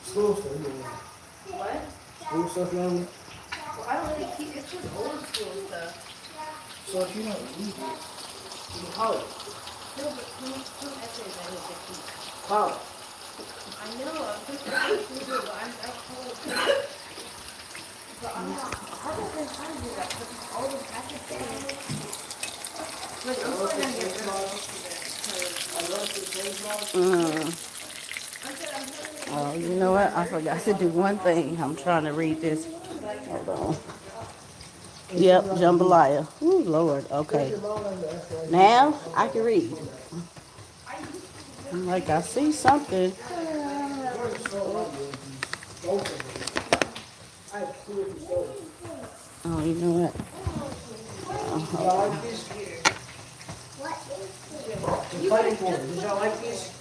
School stuff, What? School stuff, you know. Well, I don't really keep, it's just old school stuff. So if you don't read it, you can call it. No, but some essays I need to keep. Call it. I know, I'm just trying to do it, but I told. But I'm not, I haven't been trying to do that because all the practice things. Like, I'm going to get rid Oh, you know what? I forgot to do one thing. I'm trying to read this. Hold on. Yep, jambalaya. Ooh, Lord. Okay. Now I can read. I'm like, I see something. Oh, you know what? Did y'all like this?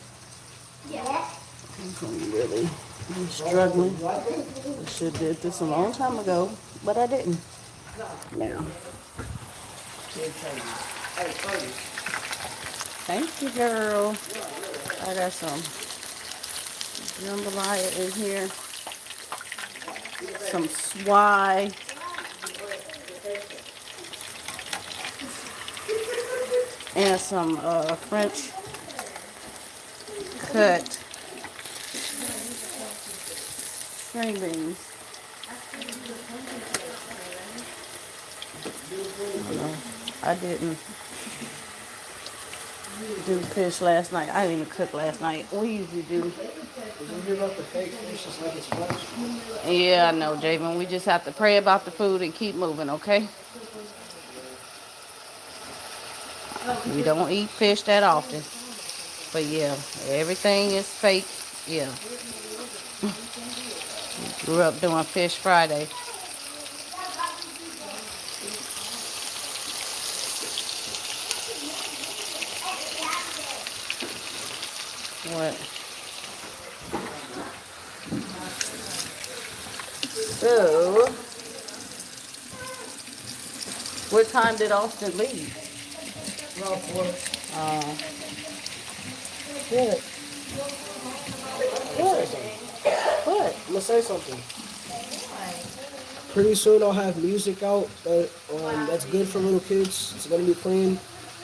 I'm struggling. I should have did this a long time ago, but I didn't. Now. Thank you, girl. I got some jambalaya in here. Some swai. And some French cut string beans. I didn't do fish last night. I didn't even cook last night. We usually do. Did you hear about the fake fish that's like it's fresh? Yeah, I know, Javen. We just have to pray about the food and keep moving, okay? We don't eat fish that often. But yeah, everything is fake. Yeah. Grew up doing Fish Friday. What? So, what time did Austin leave? No, for Good. Good. What? I'm gonna say something. Pretty soon I'll have music out that's good for little kids. It's gonna be clean,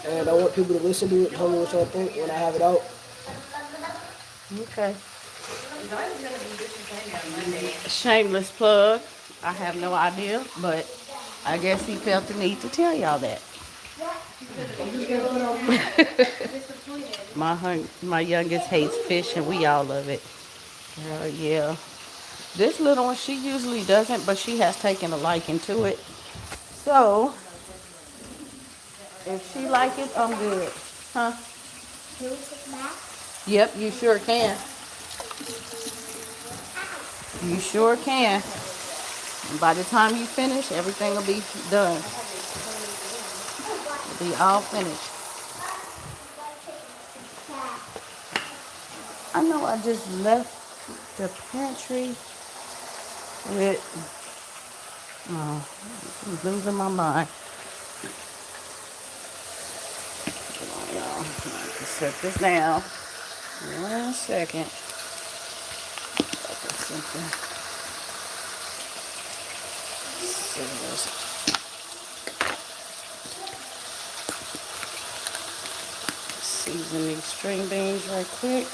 and I want people to listen to it and tell me what y'all think when I have it out. Okay. Mine is going to be disappointing on Monday. Shameless plug. I have no idea, but I guess he felt the need to tell y'all that. My youngest hates fish, and we all love it. Yeah. This little one, she usually doesn't, but she has taken a liking to it. So, if she like it, I'm good. Huh? Yep, you sure can. You sure can. And by the time you finish, everything will be done. It'll be all finished. I know I just left the pantry with, oh, I'm losing my mind. Hold on, y'all. I have to set this down. 1 second. Something. Season these string beans right quick.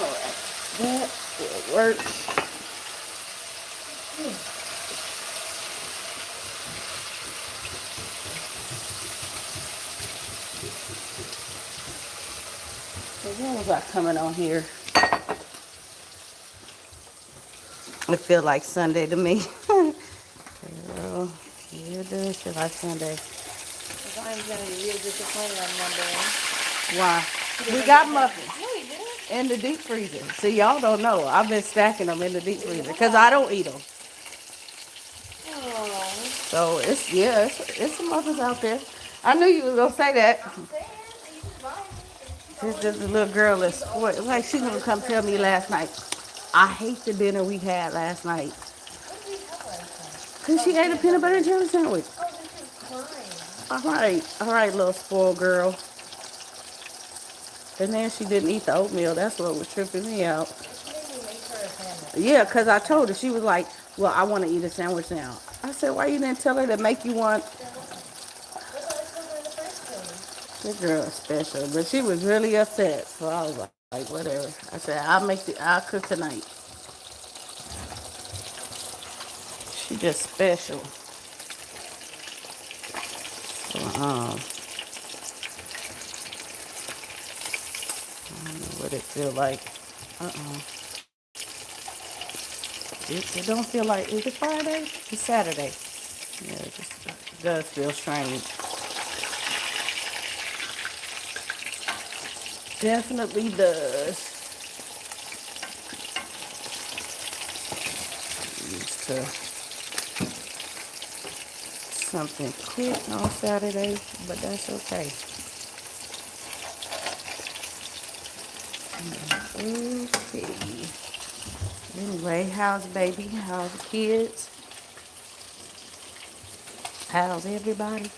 Alright, that will work. So when was I coming on here? It feel like Sunday to me. Girl, yeah, it does feel like Sunday. I'm going to be real disappointed on Monday. Why? We got muffins No, he didn't. in the deep freezer. See, y'all don't know. I've been stacking them in the deep freezer because I don't eat them. Oh. So it's some muffins out there. I knew you was gonna say that. This little girl is spoiled. Like she gonna come tell me last night. I hate the dinner we had last night. Cause she ate a peanut butter and jelly sandwich. crying. All right, little spoiled girl. And then she didn't eat the oatmeal. That's what was tripping me out. She made me make her a sandwich. Yeah, because I told her. She was like, well, I want to eat a sandwich now. I said, why you didn't tell her to make you one? That's what I told her in the first place. The girl is special. But she was really upset. So I was like, whatever. I said, I'll cook tonight. She just special. So, I don't know what it feel like. It don't feel like, is it Friday? It's Saturday. Yeah, it just does feel strange. Definitely does. Used to something quick on Saturday, but that's okay. Okay. Anyway, how's baby? How's the kids? How's everybody?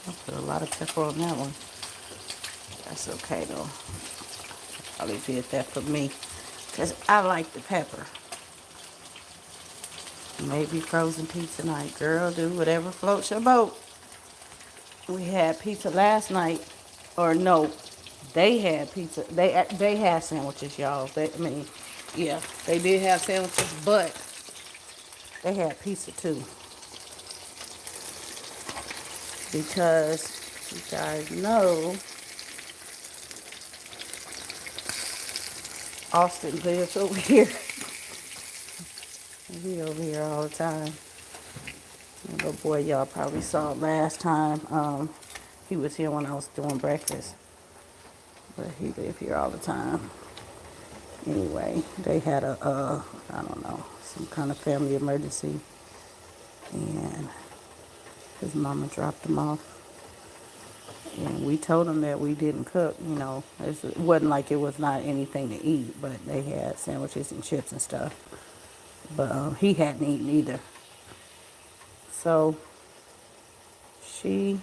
I put a lot of pepper on that one. That's okay though. Probably did that for me because I like the pepper. Maybe frozen pizza night. Girl, do whatever floats your boat. We had pizza last night. Or no, they had pizza. They had sandwiches, y'all. Yeah, they did have sandwiches, but they had pizza too. Because you guys know Austin lives over here. He over here all the time. The little boy y'all probably saw last time. He was here when I was doing breakfast. But he live here all the time. Anyway, they had I don't know, some kind of family emergency. And his mama dropped him off. And we told him that we didn't cook, you know. It wasn't like it was not anything to eat, but they had sandwiches and chips and stuff. But he hadn't eaten either. So she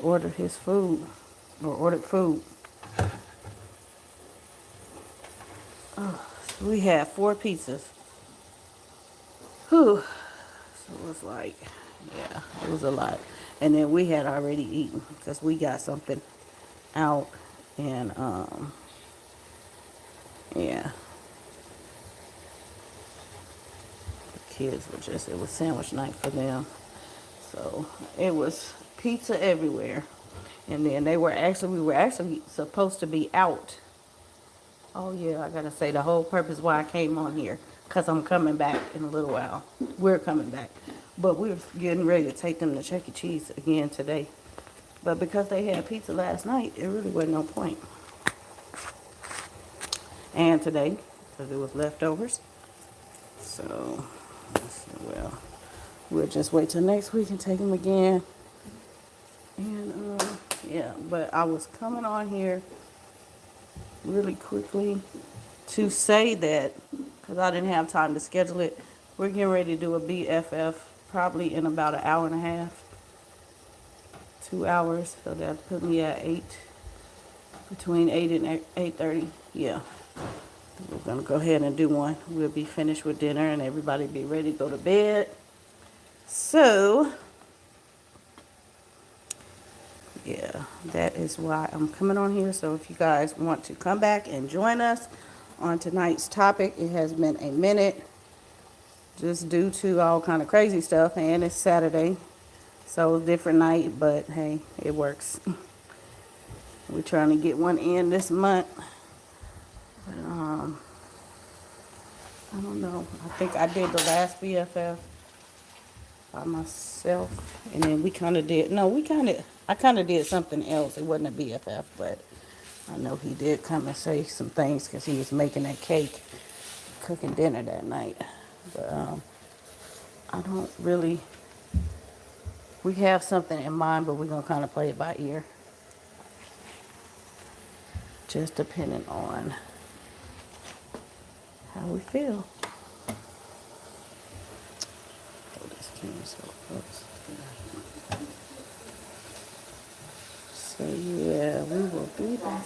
ordered his food, or ordered food. So we had 4 pizzas. Whew. So it was like, yeah, it was a lot. And then we had already eaten because we got something out. And, yeah. The kids were just, it was sandwich night for them. So it was pizza everywhere. And then we were actually supposed to be out. Oh yeah, I gotta say the whole purpose why I came on here. Because I'm coming back in a little while. We're coming back. But we're getting ready to take them to Chuck E. Cheese again today. But because they had pizza last night, it really wasn't no point. And today, because it was leftovers. So, well, we'll just wait till next week and take them again. And, yeah, but I was coming on here really quickly to say that, because I didn't have time to schedule it, we're getting ready to do a BFF probably in about an hour and a half. 2 hours, so that put me at 8, between 8 and 8:30. Yeah, we're gonna go ahead and do one. We'll be finished with dinner and everybody be ready to go to bed. So, yeah, that is why I'm coming on here. So if you guys want to come back and join us on tonight's topic, it has been a minute just due to all kind of crazy stuff, and it's Saturday. So different night, but hey, it works. We're trying to get one in this month. But, I don't know. I think I did the last BFF by myself. And then I kind of did something else. It wasn't a BFF, but I know he did come and say some things because he was making that cake, cooking dinner that night. But I don't really, we have something in mind, but we're going to kind of play it by ear. just depending on how we feel. Oh, this camera's so close. So yeah, we will be back.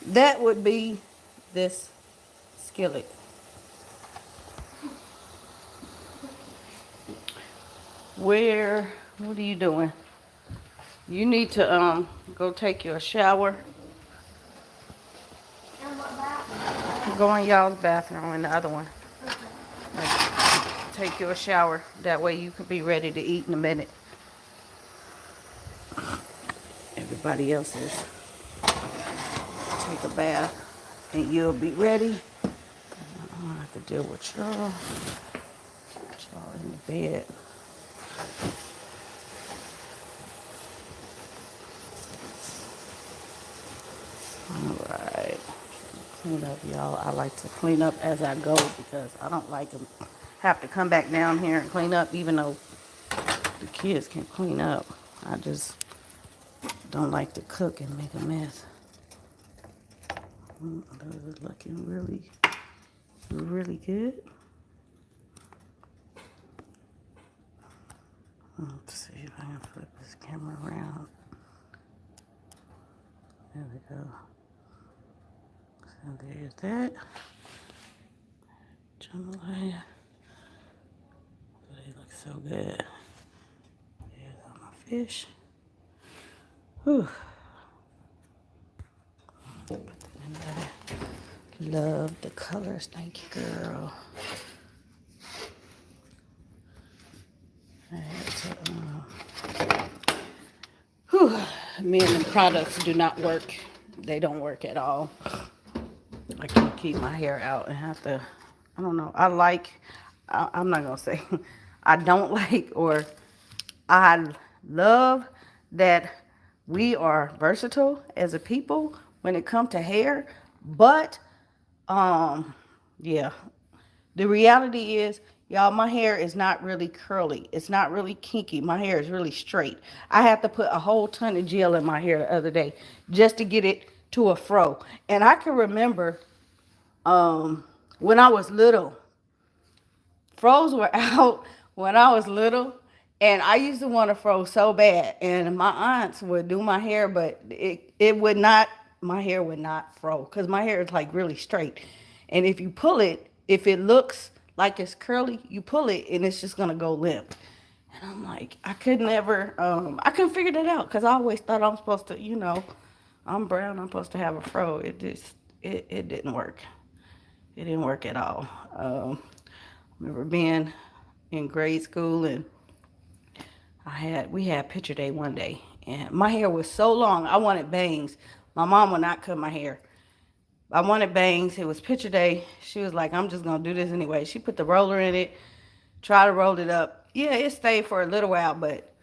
That would be this skillet. What are you doing? You need to go take your shower. And what about? Go in y'all's bathroom in the other one. Take your shower. That way you can be ready to eat in a minute. Everybody else is take a bath and you'll be ready. I don't have to deal with y'all. Y'all in the bed. Alright. Clean up, y'all. I like to clean up as I go because I don't like to have to come back down here and clean up, even though the kids can clean up. I just don't like to cook and make a mess. Those are looking really, really good. Let's see if I can flip this camera around. There we go. So there's that. Jambalaya. They look so good. There's all my fish. Whew. Put that in there. Love the colors. Thank you, girl. Whew. Me and the products do not work. They don't work at all. I can't keep my hair out and have to, I don't know. I'm not going to say, I don't like, or I love that we are versatile as a people when it comes to hair. But, yeah, the reality is, y'all, my hair is not really curly. It's not really kinky. My hair is really straight. I had to put a whole ton of gel in my hair the other day just to get it to a fro. And I can remember when I was little, froze were out when I was little. And I used to want to fro so bad. And my aunts would do my hair, but it would not, my hair would not fro. Because my hair is like really straight. And if you pull it, if it looks like it's curly, you pull it and it's just going to go limp. And I'm like, I could never, I couldn't figure that out. Because I always thought I'm supposed to, you know, I'm brown, I'm supposed to have a fro. It didn't work. It didn't work at all. I remember being in grade school and we had picture day one day, and my hair was so long. I wanted bangs. My mom would not cut my hair. I wanted bangs. It was picture day. She was like, I'm just gonna do this anyway. She put the roller in it, tried to roll it up. Yeah, it stayed for a little while, but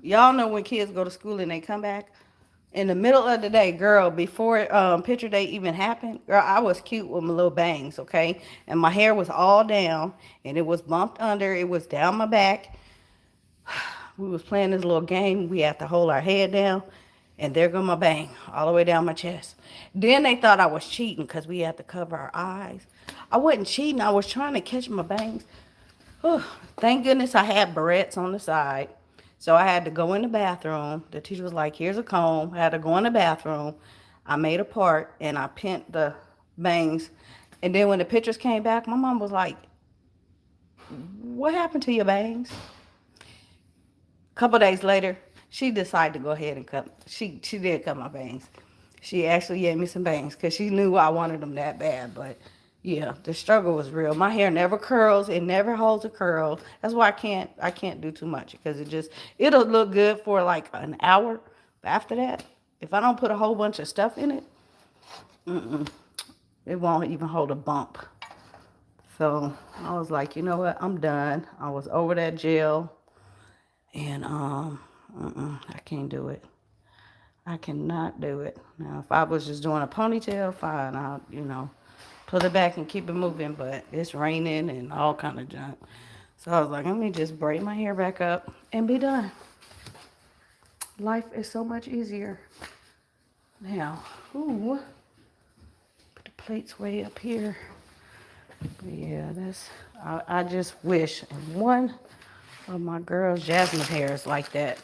y'all know when kids go to school and they come back in the middle of the day, girl, before picture day even happened, girl, I was cute with my little bangs, okay? And my hair was all down, and it was bumped under. It was down my back. We was playing this little game. We had to hold our head down, and there go my bang all the way down my chest. Then they thought I was cheating because we had to cover our eyes. I wasn't cheating. I was trying to catch my bangs. Whew. Thank goodness I had barrettes on the side. So I had to go in the bathroom. The teacher was like, here's a comb. I had to go in the bathroom. I made a part, and I pinned the bangs. And then when the pictures came back, my mom was like, what happened to your bangs? Couple days later, she decided to go ahead and cut. She did cut my bangs. She actually gave me some bangs because she knew I wanted them that bad. But yeah, the struggle was real. My hair never curls. It never holds a curl. That's why I can't do too much because it'll look good for like an hour. But after that, if I don't put a whole bunch of stuff in it, it won't even hold a bump. So I was like, you know what? I'm done. I was over that gel. And I can't do it. I cannot do it. Now, if I was just doing a ponytail, fine. I'll, pull it back and keep it moving. But it's raining and all kind of junk. So I was like, let me just braid my hair back up and be done. Life is so much easier. Now, ooh, put the plates way up here. But yeah, I just wish one of my girls, Jasmine's hair is like that.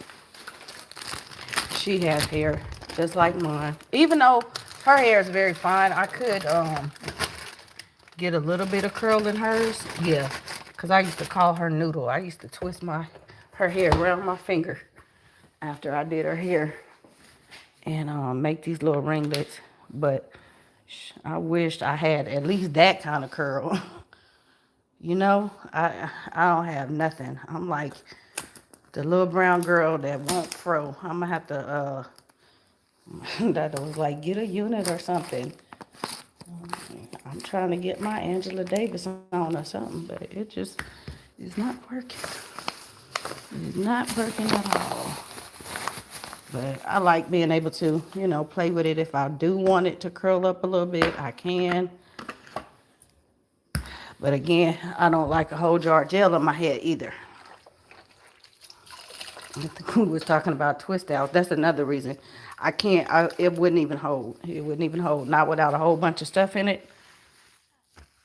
She has hair just like mine. Even though her hair is very fine, I could get a little bit of curl in hers. Yeah, because I used to call her Noodle. I used to twist her hair around my finger after I did her hair and make these little ringlets. But I wished I had at least that kind of curl. You know, I don't have nothing. I'm like the little brown girl that won't fro. I'm gonna have to that was like get a unit or something. I'm trying to get my Angela Davis on or something, but it just is not working. It's not working at all. But I like being able to, you know, play with it. If I do want it to curl up a little bit, I can. But again, I don't like a whole jar of gel on my head either. I think we was talking about twist outs. That's another reason. I can't, it wouldn't even hold. It wouldn't even hold. Not without a whole bunch of stuff in it.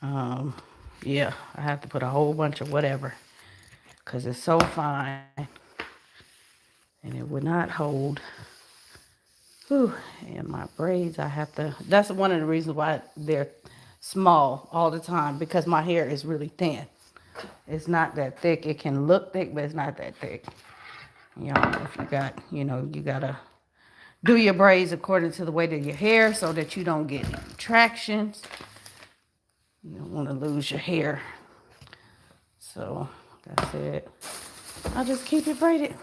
Um, yeah, I have to put a whole bunch of whatever. Because it's so fine. And it would not hold. Whew. And my braids, I have to, that's one of the reasons why they're small all the time. Because my hair is really thin. It's not that thick. It can look thick, but it's not that thick. You know, if you got, you know, you gotta do your braids according to the weight of your hair so that you don't get retractions. You don't want to lose your hair. So that's it. I'll just keep it braided.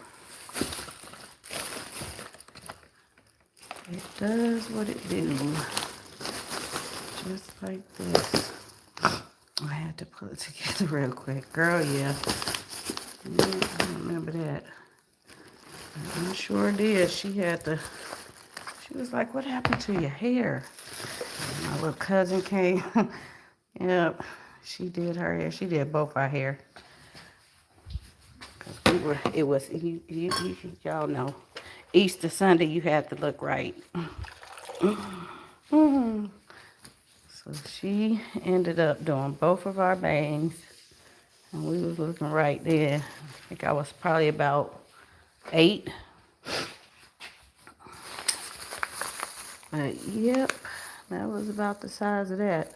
It does what it do. Just like this. I had to put it together real quick. Girl, yeah. I remember that. I sure did. She was like, what happened to your hair? And my little cousin came. Yep. She did her hair. She did both our hair. Y'all know, Easter Sunday, you had to look right. So she ended up doing both of our bangs. And we was looking right there. I think I was probably about 8. But yep, that was about the size of that.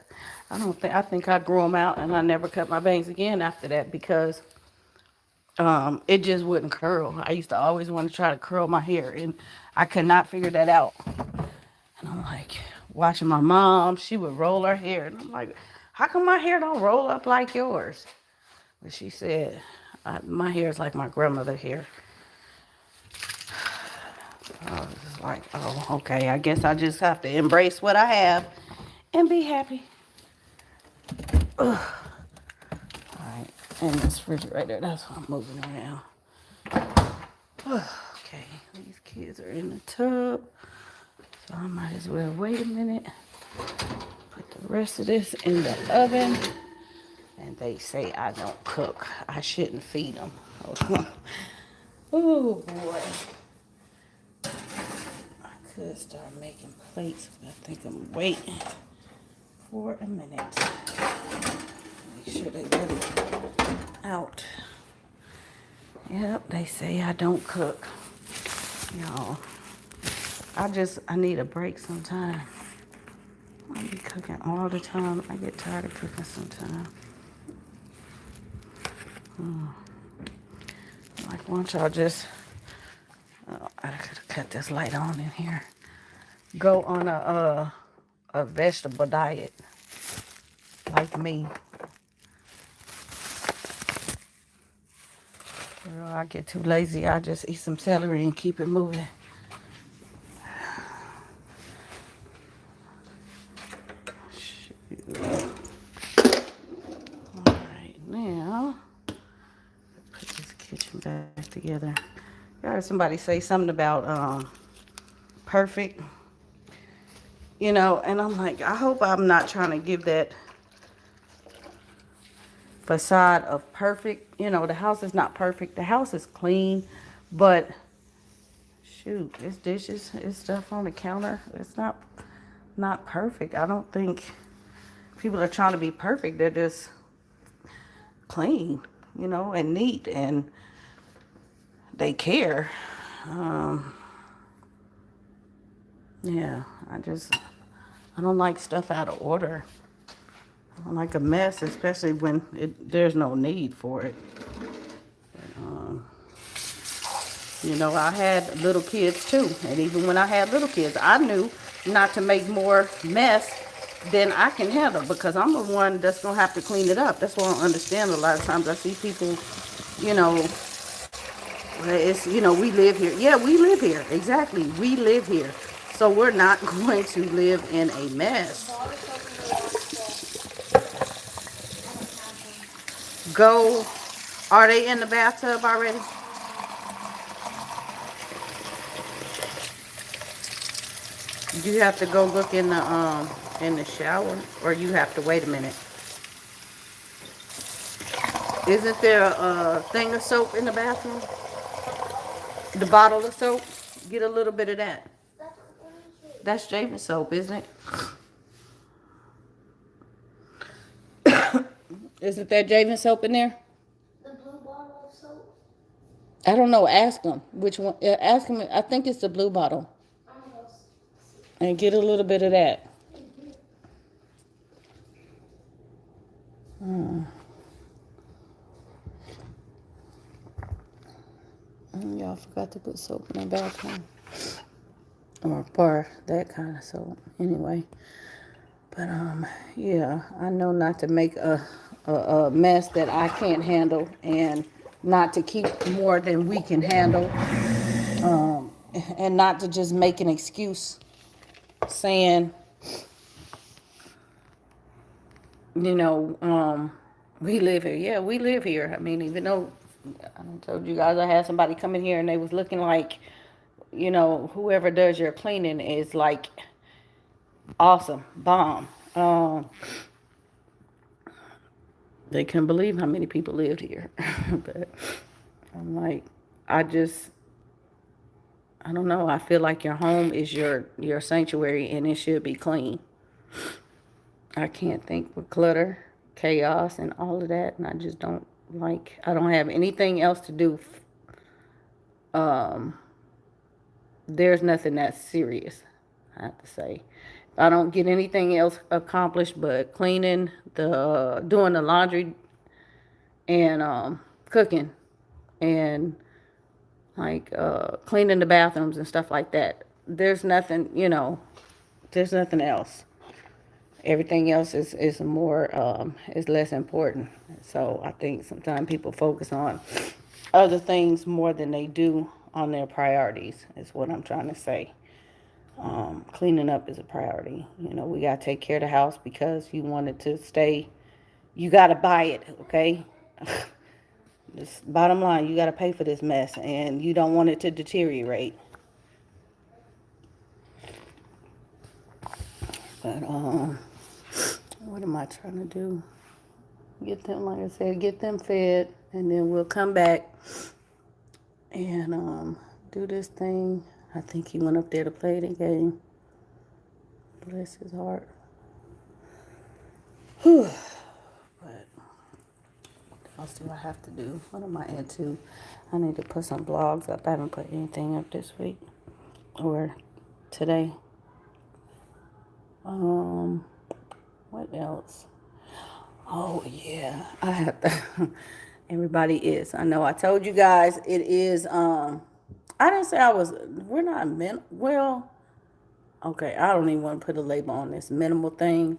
I think I grew them out and I never cut my bangs again after that because it just wouldn't curl. I used to always want to try to curl my hair and I could not figure that out. And I'm like, watching my mom, she would roll her hair. And I'm like, how come my hair don't roll up like yours? But she said, my hair is like my grandmother's hair. I was just like, oh, okay, I guess I just have to embrace what I have and be happy. Ugh. All right, and this refrigerator, that's what I'm moving around. Okay, these kids are in the tub, so I might as well wait a minute. Put the rest of this in the oven. And they say I don't cook. I shouldn't feed them. Oh, boy. I could start making plates, but I think I'm waiting for a minute. Make sure they get it out. Yep, they say I don't cook. Y'all, I need a break sometime. I be cooking all the time. I get tired of cooking sometimes. Like, once y'all just, I could have cut this light on in here. Go on a vegetable diet, like me. Girl, I get too lazy. I just eat some celery and keep it moving. Shoot. All right, now put this kitchen back together. I heard somebody say something about perfect, you know, and I'm like, I hope I'm not trying to give that facade of perfect. You know, the house is not perfect. The house is clean, but shoot, it's dishes, it's stuff on the counter. It's not perfect. I don't think people are trying to be perfect. They're just clean, and neat, and they care. Um, yeah, I don't like stuff out of order. I don't like a mess, especially when there's no need for it. Um, I had little kids too, and even when I had little kids, I knew not to make more mess than I can handle because I'm the one that's gonna have to clean it up. That's why I don't understand a lot of times I see people, you know, it's we live here. Yeah, we live here. Exactly, we live here. So we're not going to live in a mess. Go. Are they in the bathtub already? You have to go look in the shower, or you have to wait a minute. Isn't there a thing of soap in the bathroom? The bottle of soap? Get a little bit of that. That's shaving soap, isn't it? Isn't there shaving soap in there? The blue bottle of soap? I don't know. Ask them which one. Ask them. I think it's the blue bottle. And get a little bit of that. Y'all forgot to put soap in the bathroom. Or bar, that kind of soap. Anyway. But, yeah, I know not to make a mess that I can't handle and not to keep more than we can handle. And not to just make an excuse saying, we live here. Yeah, we live here. I mean, even though I told you guys I had somebody come in here and they was looking like, whoever does your cleaning is like awesome, bomb. They couldn't believe how many people lived here. But I'm like, I don't know. I feel like your home is your sanctuary and it should be clean. I can't think with clutter, chaos, and all of that, and I just don't I don't have anything else to do. There's nothing that's serious, I have to say. I don't get anything else accomplished but cleaning, doing the laundry, and cooking, and cleaning the bathrooms and stuff like that. There's nothing, there's nothing else. Everything else is more is less important. So I think sometimes people focus on other things more than they do on their priorities. Is what I'm trying to say. Cleaning up is a priority. We gotta take care of the house because you want it to stay. You gotta buy it, okay? Just bottom line, you gotta pay for this mess, and you don't want it to deteriorate. But what am I trying to do? Get them, like I said, get them fed, and then we'll come back and do this thing. I think he went up there to play the game. Bless his heart. Whew. But what else do I have to do? What am I into? I need to put some blogs up. I haven't put anything up this week or today. What else? Oh yeah, I have to. Everybody is. I know. I told you guys it is. I didn't say I was. We're not well. Okay, I don't even want to put a label on this minimal thing.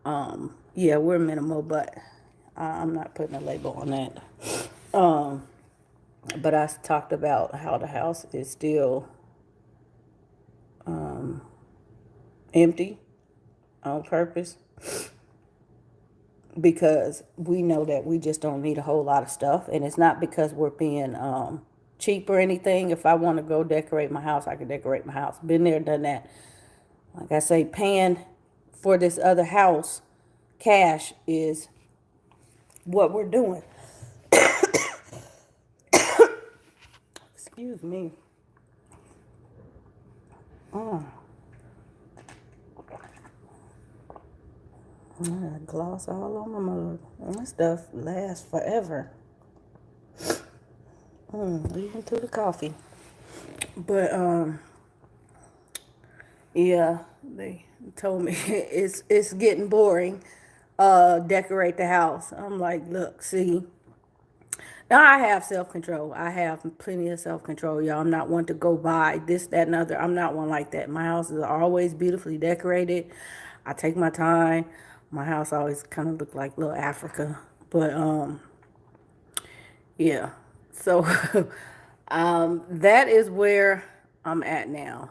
Yeah, we're minimal, but I'm not putting a label on that. But I talked about how the house is still empty on purpose because we know that we just don't need a whole lot of stuff, and it's not because we're being cheap or anything. If I want to go decorate my house, I can decorate my house. Been there, done that. Like I say, paying for this other house cash is what we're doing. Excuse me. Mm. Gloss all on my mug. That stuff lasts forever. Even through the coffee. But yeah, they told me it's getting boring. Decorate the house. I'm like, look, see. Now I have self control. I have plenty of self control, y'all. I'm not one to go buy this, that, and other. I'm not one like that. My house is always beautifully decorated. I take my time. My house always kind of look like little Africa. But yeah. So that is where I'm at now.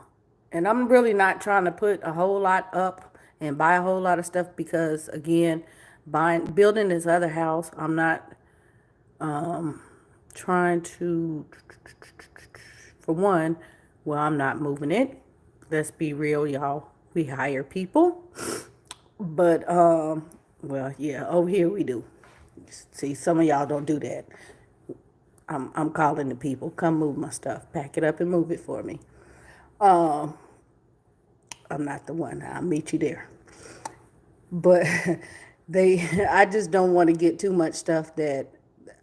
And I'm really not trying to put a whole lot up and buy a whole lot of stuff because again, building this other house, I'm not trying to, for one, well, I'm not moving it. Let's be real, y'all. We hire people. But well, yeah, over here we do. See, some of y'all don't do that. I'm calling the people, come move my stuff, pack it up and move it for me. Um, I'm not the one. I'll meet you there. But I just don't want to get too much stuff that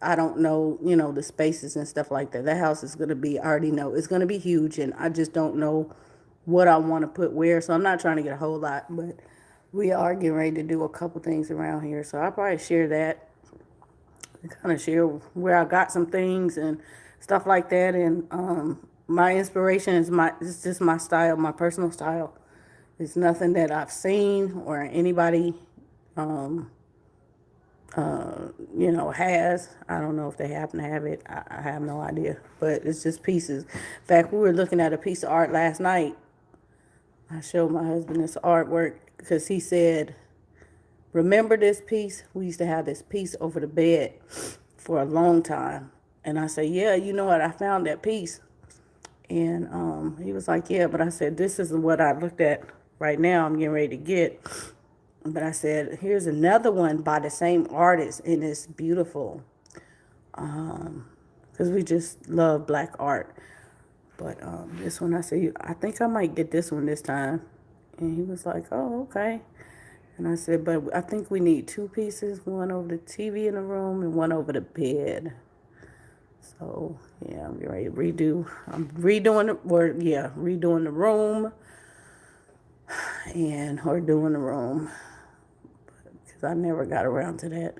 I don't know, the spaces and stuff like that. That house is going to be, I already know, it's going to be huge, and I just don't know what I want to put where. So I'm not trying to get a whole lot, but we are getting ready to do a couple things around here. So I'll probably share that, kind of share where I got some things and stuff like that. And my inspiration is it's just my style, my personal style. It's nothing that I've seen or anybody, um, has. I don't know if they happen to have it. I have no idea. But it's just pieces. In fact, we were looking at a piece of art last night. I showed my husband this artwork because he said, remember this piece? We used to have this piece over the bed for a long time. And I said, yeah, you know what? I found that piece. And he was like, yeah, but I said, this isn't what I looked at right now. I'm getting ready to get. But I said, here's another one by the same artist, and it's beautiful. Because we just love black art. But this one, I said, I think I might get this one this time. And he was like, oh, okay. And I said, but I think we need two pieces, one over the TV in the room and one over the bed. So, yeah, I'm getting ready to redo. I'm redoing redoing the room or doing the room. Because I never got around to that.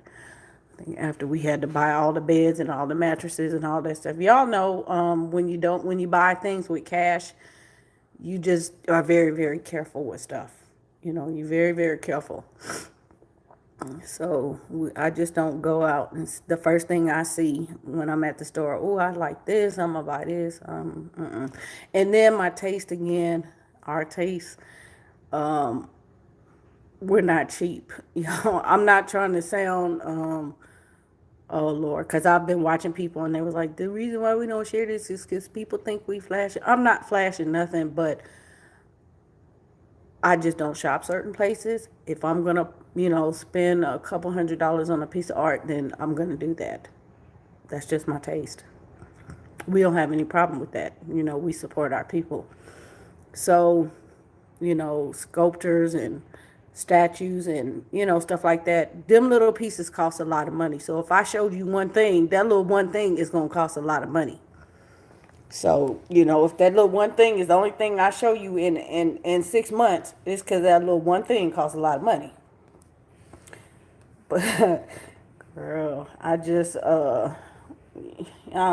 I think after we had to buy all the beds and all the mattresses and all that stuff. Y'all know when you buy things with cash, you just are very, very careful with stuff. You're very, very careful. So I just don't go out. It's the first thing I see when I'm at the store. Oh, I like this. I'm gonna buy this. And then my taste again, our taste. We're not cheap. I'm not trying to sound. Oh Lord, because I've been watching people and they was like, the reason why we don't share this is because people think we flash. I'm not flashing nothing, but I just don't shop certain places. If I'm gonna, spend a couple $100s on a piece of art, then I'm gonna do that. That's just my taste. We don't have any problem with that. We support our people. So, sculptures and statues and, stuff like that. Them little pieces cost a lot of money. So if I showed you one thing, that little one thing is gonna cost a lot of money. So, if that little one thing is the only thing I show you in 6 months, it's because that little one thing costs a lot of money. But, girl, I don't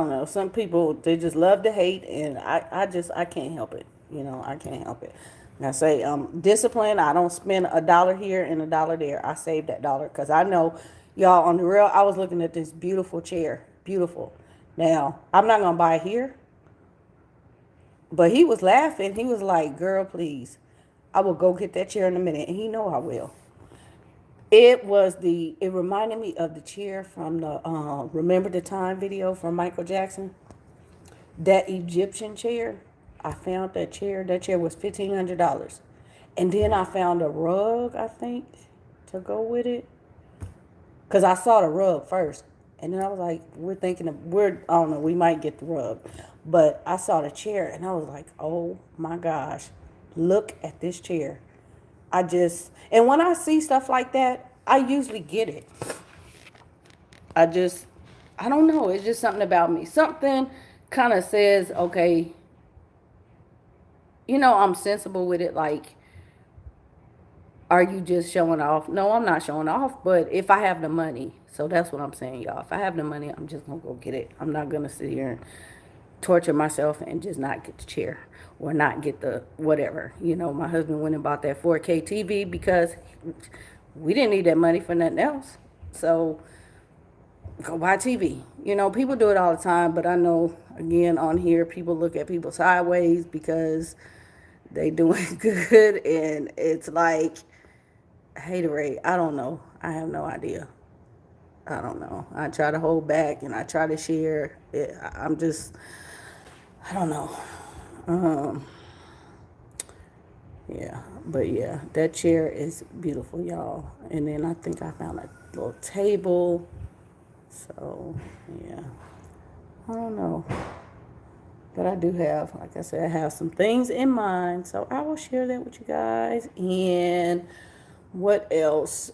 know. Some people, they just love to hate, and I can't help it. I can't help it. And I say, discipline, I don't spend $1 here and $1 there. I save that dollar because I know, y'all, on the real, I was looking at this beautiful chair. Beautiful. Now, I'm not going to buy it here. But he was laughing. He was like, girl, please. I will go get that chair in a minute. And he know I will. It reminded me of the chair from the Remember the Time video from Michael Jackson. That Egyptian chair. I found that chair. That chair was $1,500. And then I found a rug, I think, to go with it. Because I saw the rug first. And then I was like, I don't know, we might get the rug. But I saw the chair and I was like, oh my gosh. Look at this chair. And when I see stuff like that, I usually get it. I just, I don't know. It's just something about me. Something kind of says, okay, I'm sensible with it. Like, are you just showing off? No, I'm not showing off. But if I have the money, so that's what I'm saying, y'all. If I have the money, I'm just going to go get it. I'm not going to sit here and torture myself and just not get the chair or not get the whatever. My husband went and bought that 4K TV because we didn't need that money for nothing else. So go buy TV. People do it all the time, but I know, again, on here, people look at people sideways because they doing good, and it's like, haterade. I don't know. I have no idea. I don't know. I try to hold back and I try to share. I'm just, I don't know. Um, yeah, but yeah, that chair is beautiful, y'all. And then I think I found a little table. So, yeah, I don't know. But I do have, like I said, I have some things in mind. So I will share that with you guys. And what else?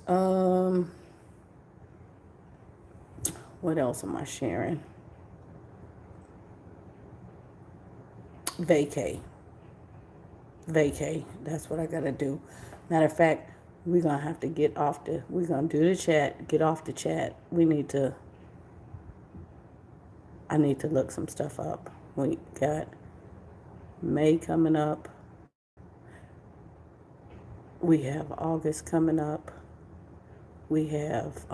What else am I sharing? Vacay. Vacay. That's what I gotta do. Matter of fact, we're gonna do the chat, get off the chat. I need to look some stuff up. We got May coming up. We have August coming up. We have,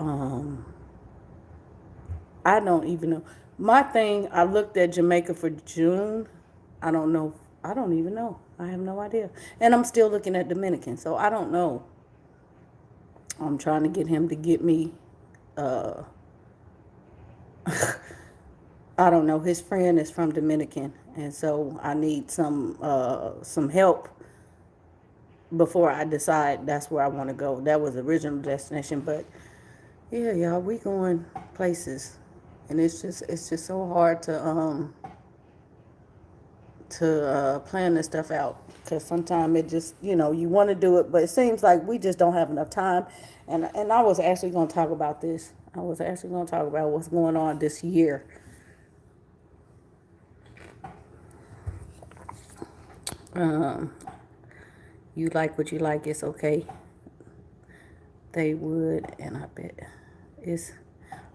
I don't even know. My thing, I looked at Jamaica for June. I don't know. I don't even know. I have no idea. And I'm still looking at Dominican, so I don't know. I'm trying to get him to get me, uh, I don't know. His friend is from Dominican, and so I need some help before I decide that's where I want to go. That was the original destination, but yeah, y'all, we going places, and it's just so hard to plan this stuff out, because sometimes it just, you want to do it, but it seems like we just don't have enough time. And I was actually going to talk about this. I was actually going to talk about what's going on this year. Um, you like what you like, it's okay. They would, and I bet it's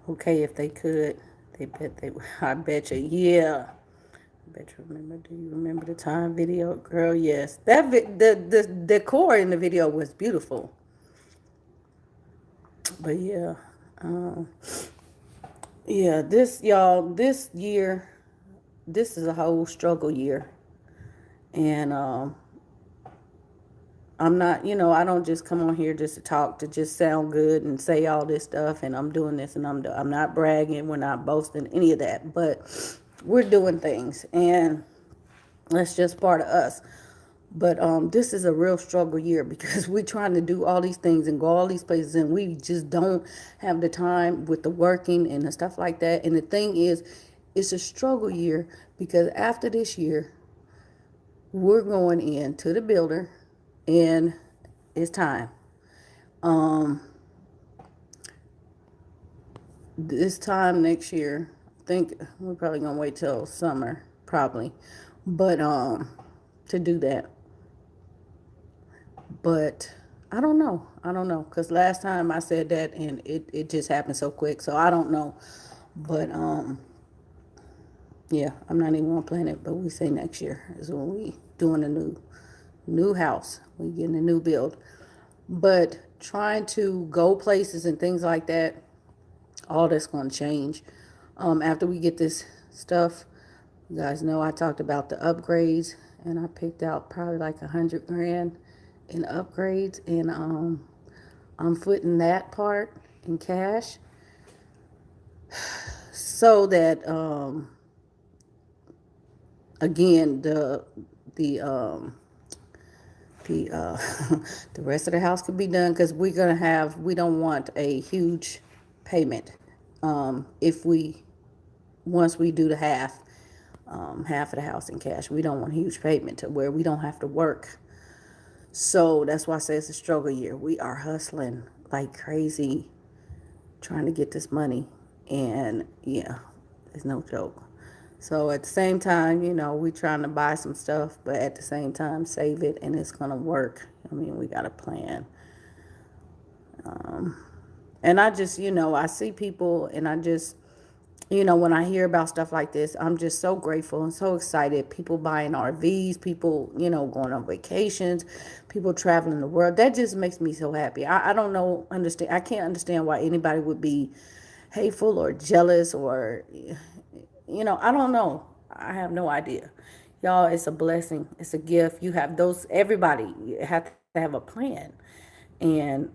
okay if they could. They bet they would. I bet you, yeah. I bet you remember. Do you remember the time video, girl? Yes, the decor in the video was beautiful. But yeah, um, yeah. This year, this is a whole struggle year, and I'm not, I don't just come on here just to talk, to just sound good and say all this stuff, and I'm doing this, and I'm not bragging, we're not boasting, any of that, but we're doing things, and that's just part of us. But this is a real struggle year because we're trying to do all these things and go all these places, and we just don't have the time with the working and the stuff like that. And the thing is, it's a struggle year because after this year, we're going in to the builder, and it's time. Um, this time next year, I think we're probably gonna wait till summer, probably, but to do that. But I don't know, because last time I said that and it just happened so quick, so I don't know. But yeah, I'm not even gonna plan it, but we say next year is when we doing a new house. We getting a new build. But trying to go places and things like that, all that's going to change after we get this stuff. You guys know I talked about the upgrades, and I picked out probably like 100 grand in upgrades, and I'm footing that part in cash so that again the the rest of the house could be done, because we don't want a huge payment if we once we do the half of the house in cash. We don't want a huge payment to where we don't have to work So that's why I say it's a struggle year. We are hustling like crazy trying to get this money. And yeah, it's no joke. So at the same time, we trying to buy some stuff, but at the same time save it and it's gonna work. I mean, we got a plan. And I just, I see people and I just, when I hear about stuff like this, I'm just so grateful and so excited. People buying RVs, people, going on vacations, people traveling the world. That just makes me so happy. I don't know, understand. I can't understand why anybody would be hateful or jealous or, I don't know. I have no idea. Y'all, it's a blessing. It's a gift. You have those, everybody have to have a plan. And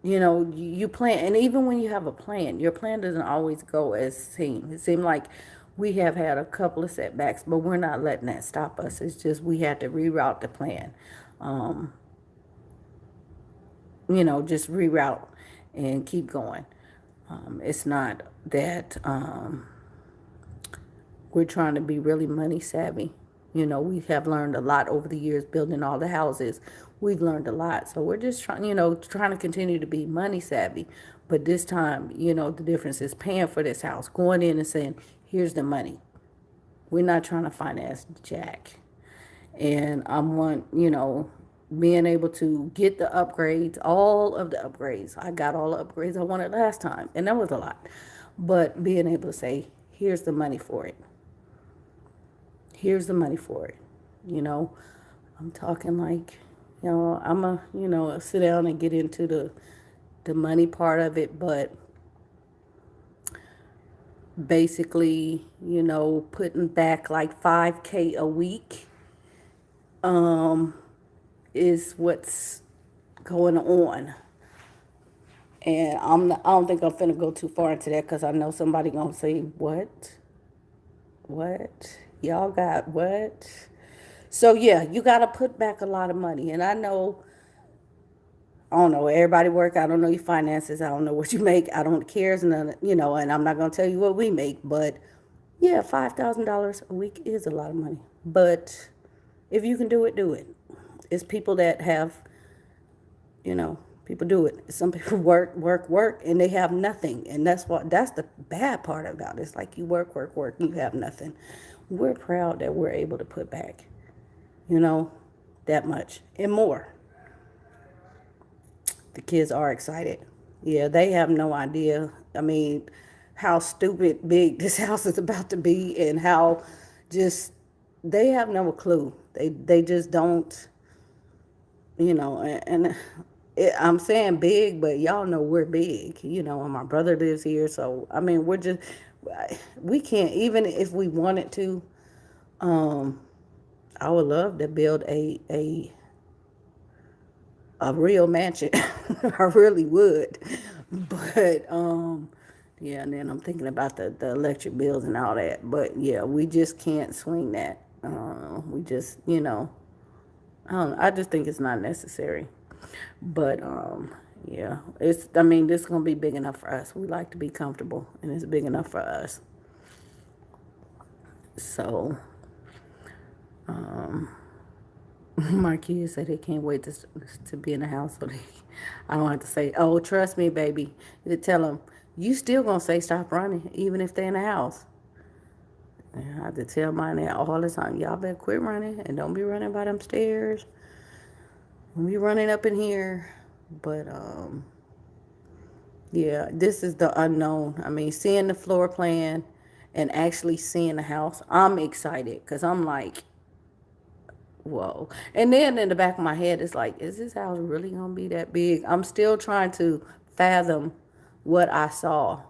you plan, and even when you have a plan, your plan doesn't always go as seemed. It seemed like we have had a couple of setbacks, but we're not letting that stop us. It's just we had to reroute the plan. Um, just reroute and keep going. It's not that we're trying to be really money savvy. We have learned a lot over the years building all the houses. We've learned a lot. So we're just trying, trying to continue to be money savvy. But this time, the difference is paying for this house, going in and saying, here's the money. We're not trying to finance Jack. And I want, being able to get the upgrades, all of the upgrades. I got all the upgrades I wanted last time, and that was a lot. But being able to say, here's the money for it. Here's the money for it. You know, I'm talking like, I'm sit down and get into the money part of it, but basically, putting back like 5K a week is what's going on. And I don't think I'm finna go too far into that because I know somebody gonna say, what? What? Y'all got what? So yeah, you gotta put back a lot of money. And I don't know, everybody work. I don't know your finances. I don't know what you make. I don't care. None, and I'm not gonna tell you what we make, but yeah, $5,000 a week is a lot of money. But if you can do it, do it. It's people that have, people do it. Some people work, and they have nothing. And that's the bad part about it. It's like you work, you have nothing. We're proud that we're able to put back, that much and more. The kids are excited. Yeah, they have no idea. I mean, how stupid big this house is about to be and how just they have no clue. They just don't, and I'm saying big, but y'all know we're big, and my brother lives here. So, I mean, we can't, even if we wanted to, I would love to build a real mansion. I really would. But yeah, and then I'm thinking about the electric bills and all that. But yeah, we just can't swing that. We just, I just think it's not necessary. But yeah, I mean, this is gonna be big enough for us. We like to be comfortable, and it's big enough for us. So my kids say they can't wait to be in the house, so I don't have to say, oh, trust me, baby. To tell them, you still gonna say stop running, even if they're in the house. And I have to tell mine that all the time. Y'all better quit running and don't be running by them stairs. Don't be running up in here. But yeah, this is the unknown. I mean, seeing the floor plan and actually seeing the house, I'm excited because I'm like, whoa. And then in the back of my head, it's like, is this house really going to be that big? I'm still trying to fathom what I saw.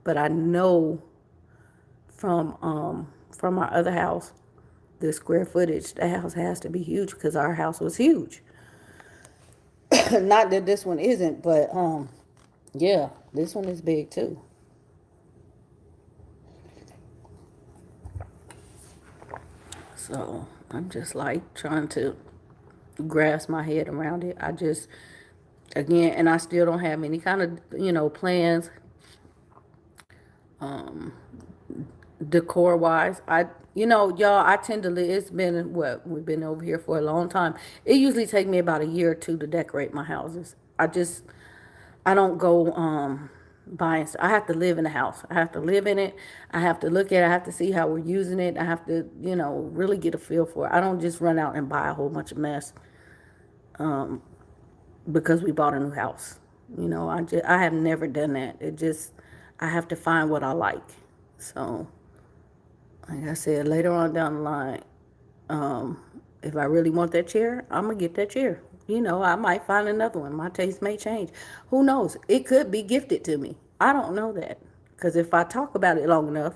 But I know from our other house, the square footage, the house has to be huge because our house was huge. Not that this one isn't, but yeah, this one is big too. So I'm just like trying to grasp my head around it. I just, again, and I still don't have any kind of, plans, decor wise. You know, y'all, I tend to live, it's been, what, we've been over here for a long time. It usually take me about a year or two to decorate my houses. I don't go buying stuff. I have to live in the house. I have to live in it. I have to look at it. I have to see how we're using it. I have to, really get a feel for it. I don't just run out and buy a whole bunch of mess because we bought a new house. I have never done that. I have to find what I like. So, like I said, later on down the line, um, if I really want that chair, I'm gonna get that chair. I might find another one. My taste may change. Who knows? It could be gifted to me. I don't know that. Because if I talk about it long enough,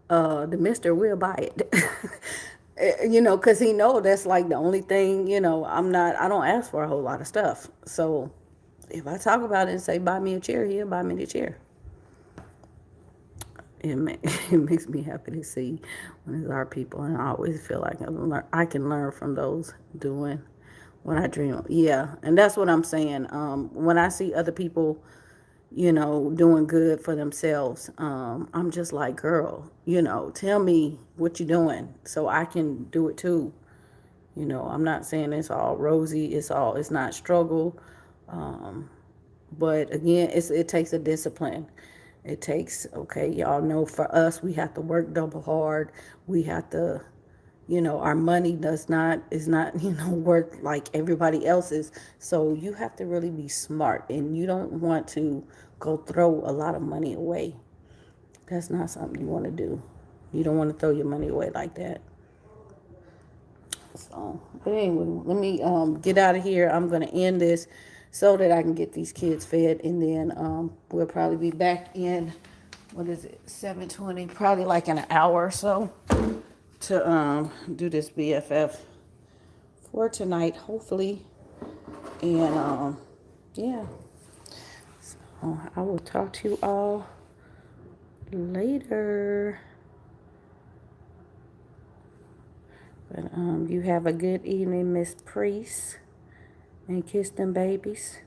the mister will buy it. Because he know that's like the only thing, I don't ask for a whole lot of stuff. So if I talk about it and say, buy me a chair, he'll buy me the chair. It makes me happy to see when it's our people, and I always feel like I can learn from those doing what I dream of. Yeah, and that's what I'm saying. When I see other people, doing good for themselves, I'm just like, girl, tell me what you're doing so I can do it too. I'm not saying it's all rosy. It's not struggle. But again, it takes a discipline. It takes, okay, y'all know for us, we have to work double hard. We have to, our money is not, worth like everybody else's. So you have to really be smart, and you don't want to go throw a lot of money away. That's not something you want to do. You don't want to throw your money away like that. So, but anyway, let me get out of here. I'm going to end this so that I can get these kids fed, and then we'll probably be back in, what is it, 7:20, probably like in an hour or so to do this BFF for tonight, hopefully. And yeah, so I will talk to you all later. But you have a good evening, Miss Priest, and kiss them babies.